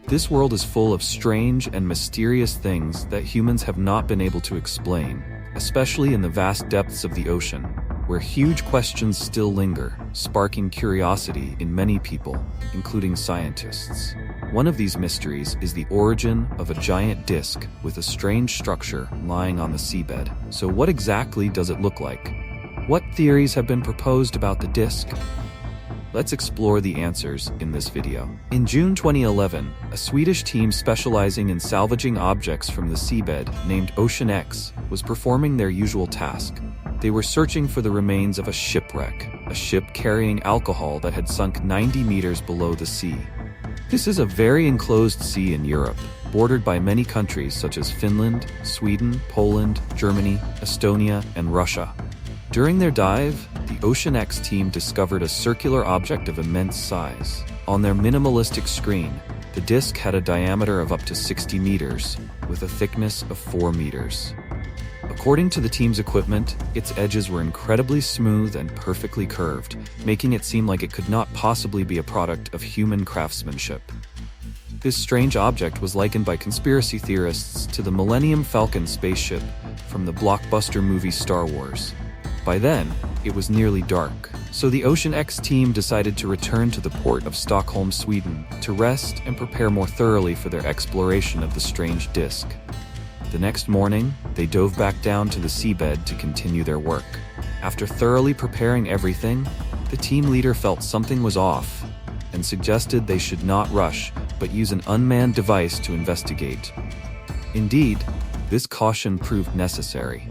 This world is full of strange and mysterious things that humans have not been able to explain, especially in the vast depths of the ocean, where huge questions still linger, sparking curiosity in many people, including scientists. One of these mysteries is the origin of a giant disk with a strange structure lying on the seabed. So what exactly does it look like? What theories have been proposed about the disk? Let's explore the answers in this video. In June 2011, a Swedish team specializing in salvaging objects from the seabed, named Ocean X, was performing their usual task. They were searching for the remains of a shipwreck, a ship carrying alcohol that had sunk 90 meters below the sea. This is a very enclosed sea in Europe, bordered by many countries such as Finland, Sweden, Poland, Germany, Estonia, and Russia. During their dive, the Ocean X team discovered a circular object of immense size. On their minimalistic screen, the disk had a diameter of up to 60 meters, with a thickness of 4 meters. According to the team's equipment, its edges were incredibly smooth and perfectly curved, making it seem like it could not possibly be a product of human craftsmanship. This strange object was likened by conspiracy theorists to the Millennium Falcon spaceship from the blockbuster movie Star Wars. By then, it was nearly dark, so the Ocean X team decided to return to the port of Stockholm, Sweden, to rest and prepare more thoroughly for their exploration of the strange disk. The next morning, they dove back down to the seabed to continue their work. After thoroughly preparing everything, the team leader felt something was off and suggested they should not rush, but use an unmanned device to investigate. Indeed, this caution proved necessary.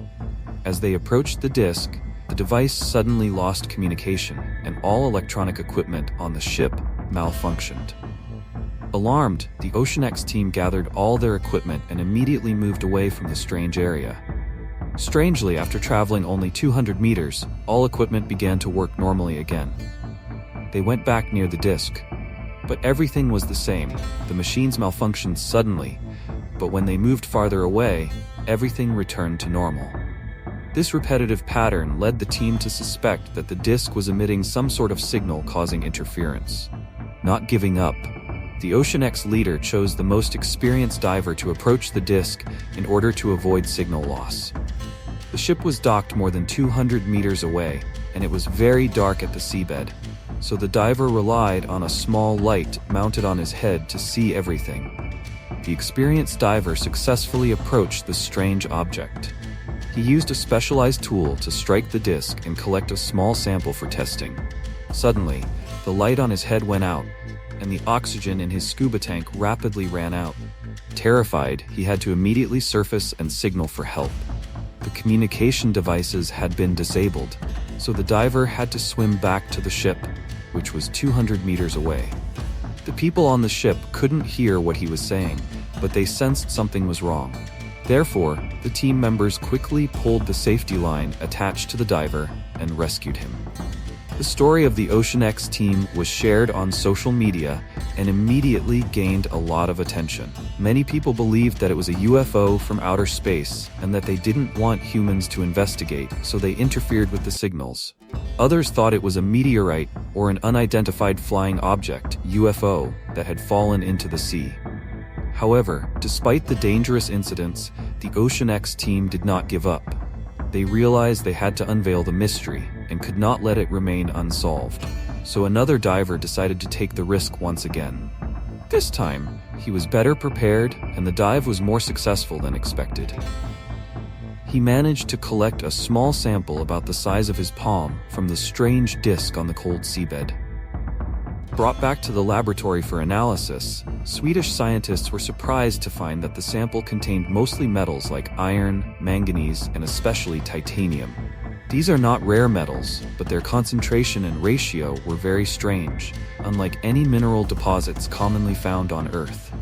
As they approached the disk, the device suddenly lost communication, and all electronic equipment on the ship malfunctioned. Alarmed, the Ocean X team gathered all their equipment and immediately moved away from the strange area. Strangely, after traveling only 200 meters, all equipment began to work normally again. They went back near the disk, but everything was the same. The machines malfunctioned suddenly, but when they moved farther away, everything returned to normal. This repetitive pattern led the team to suspect that the disk was emitting some sort of signal causing interference. Not giving up, the Ocean X leader chose the most experienced diver to approach the disk in order to avoid signal loss. The ship was docked more than 200 meters away, and it was very dark at the seabed, so the diver relied on a small light mounted on his head to see everything. The experienced diver successfully approached the strange object. He used a specialized tool to strike the disk and collect a small sample for testing. Suddenly, the light on his head went out, and the oxygen in his scuba tank rapidly ran out. Terrified, he had to immediately surface and signal for help. The communication devices had been disabled, so the diver had to swim back to the ship, which was 200 meters away. The people on the ship couldn't hear what he was saying, but they sensed something was wrong. Therefore, the team members quickly pulled the safety line attached to the diver and rescued him. The story of the Ocean X team was shared on social media and immediately gained a lot of attention. Many people believed that it was a UFO from outer space and that they didn't want humans to investigate, so they interfered with the signals. Others thought it was a meteorite or an unidentified flying object, UFO, that had fallen into the sea. However, despite the dangerous incidents, the Ocean X team did not give up. They realized they had to unveil the mystery and could not let it remain unsolved. So another diver decided to take the risk once again. This time, he was better prepared and the dive was more successful than expected. He managed to collect a small sample about the size of his palm from the strange disk on the cold seabed. Brought back to the laboratory for analysis, Swedish scientists were surprised to find that the sample contained mostly metals like iron, manganese, and especially titanium. These are not rare metals, but their concentration and ratio were very strange, unlike any mineral deposits commonly found on Earth.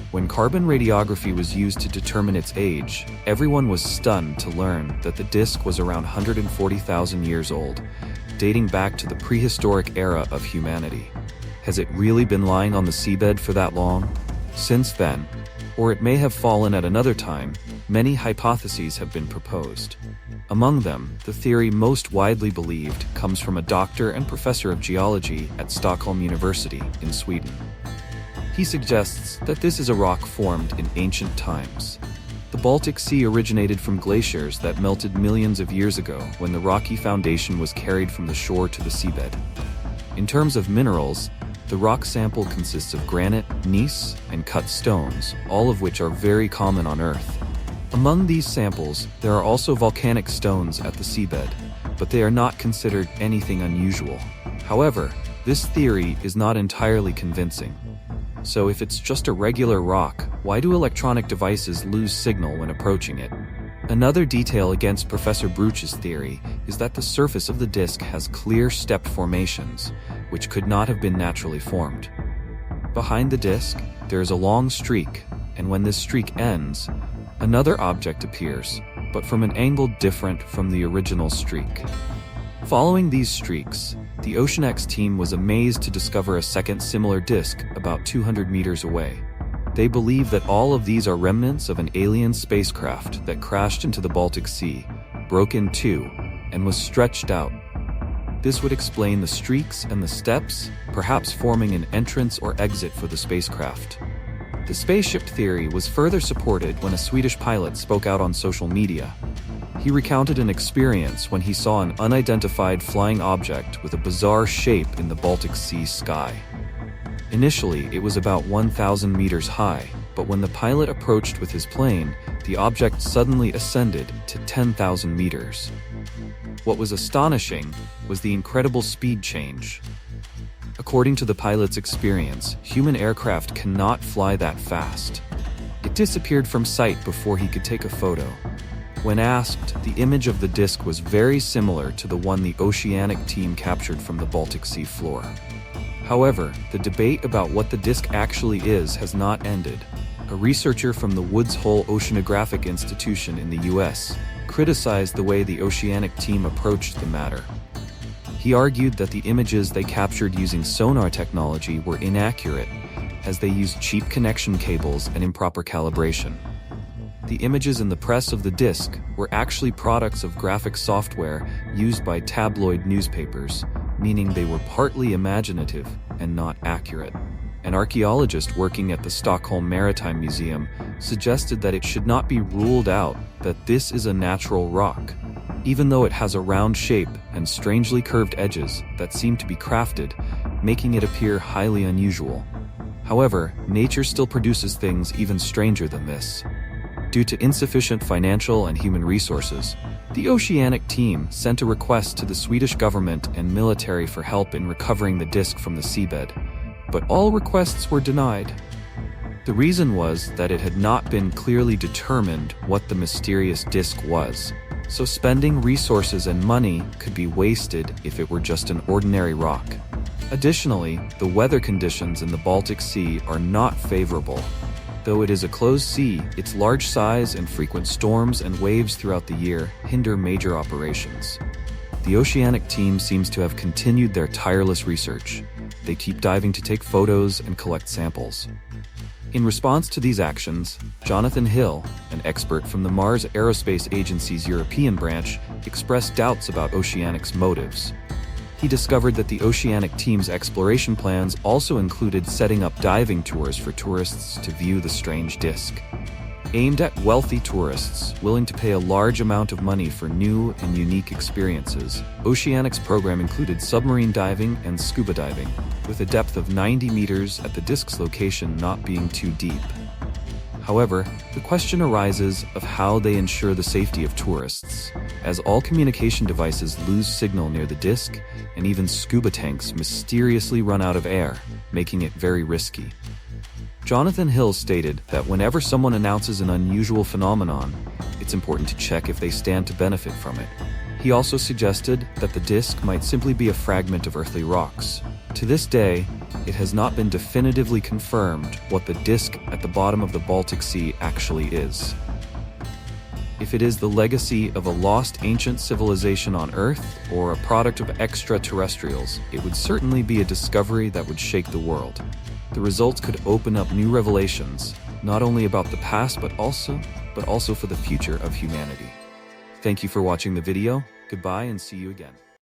When carbon radiography was used to determine its age, everyone was stunned to learn that the disk was around 140,000 years old, dating back to the prehistoric era of humanity. Has it really been lying on the seabed for that long? Since then, or it may have fallen at another time, many hypotheses have been proposed. Among them, the theory most widely believed comes from a doctor and professor of geology at Stockholm University in Sweden. He suggests that this is a rock formed in ancient times. The Baltic Sea originated from glaciers that melted millions of years ago when the rocky foundation was carried from the shore to the seabed. In terms of minerals, the rock sample consists of granite, gneiss, and cut stones, all of which are very common on Earth. Among these samples, there are also volcanic stones at the seabed, but they are not considered anything unusual. However, this theory is not entirely convincing. So if it's just a regular rock, why do electronic devices lose signal when approaching it? Another detail against Professor Bruch's theory is that the surface of the disk has clear step formations, which could not have been naturally formed. Behind the disk, there is a long streak, and when this streak ends, another object appears, but from an angle different from the original streak. Following these streaks, the OceanX team was amazed to discover a second similar disk about 200 meters away. They believe that all of these are remnants of an alien spacecraft that crashed into the Baltic Sea, broke in two, and was stretched out. This would explain the streaks and the steps, perhaps forming an entrance or exit for the spacecraft. The spaceship theory was further supported when a Swedish pilot spoke out on social media. He recounted an experience when he saw an unidentified flying object with a bizarre shape in the Baltic Sea sky. Initially, it was about 1,000 meters high, but when the pilot approached with his plane, the object suddenly ascended to 10,000 meters. What was astonishing was the incredible speed change. According to the pilot's experience, human aircraft cannot fly that fast. It disappeared from sight before he could take a photo. When asked, the image of the disk was very similar to the one the Oceanic team captured from the Baltic Sea floor. However, the debate about what the disk actually is has not ended. A researcher from the Woods Hole Oceanographic Institution in the US criticized the way the Oceanic team approached the matter. He argued that the images they captured using sonar technology were inaccurate, as they used cheap connection cables and improper calibration. The images in the press of the disk were actually products of graphic software used by tabloid newspapers, meaning they were partly imaginative and not accurate. An archaeologist working at the Stockholm Maritime Museum suggested that it should not be ruled out that this is a natural rock, even though it has a round shape and strangely curved edges that seem to be crafted, making it appear highly unusual. However, nature still produces things even stranger than this. Due to insufficient financial and human resources, the Oceanic team sent a request to the Swedish government and military for help in recovering the disk from the seabed, but all requests were denied. The reason was that it had not been clearly determined what the mysterious disk was, so spending resources and money could be wasted if it were just an ordinary rock. Additionally, the weather conditions in the Baltic Sea are not favorable. Though it is a closed sea, its large size and frequent storms and waves throughout the year hinder major operations. The Oceanic team seems to have continued their tireless research. They keep diving to take photos and collect samples. In response to these actions, Jonathan Hill, an expert from the Mars Aerospace Agency's European branch, expressed doubts about Oceanic's motives. He discovered that the Oceanic team's exploration plans also included setting up diving tours for tourists to view the strange disk. Aimed at wealthy tourists willing to pay a large amount of money for new and unique experiences, Oceanic's program included submarine diving and scuba diving, with a depth of 90 meters at the disk's location not being too deep. However, the question arises of how they ensure the safety of tourists, as all communication devices lose signal near the disk, and even scuba tanks mysteriously run out of air, making it very risky. Jonathan Hill stated that whenever someone announces an unusual phenomenon, it's important to check if they stand to benefit from it. He also suggested that the disk might simply be a fragment of earthly rocks. To this day, it has not been definitively confirmed what the disk at the bottom of the Baltic Sea actually is. If it is the legacy of a lost ancient civilization on Earth or a product of extraterrestrials, it would certainly be a discovery that would shake the world. The results could open up new revelations, not only about the past but also for the future of humanity. Thank you for watching the video. Goodbye and see you again.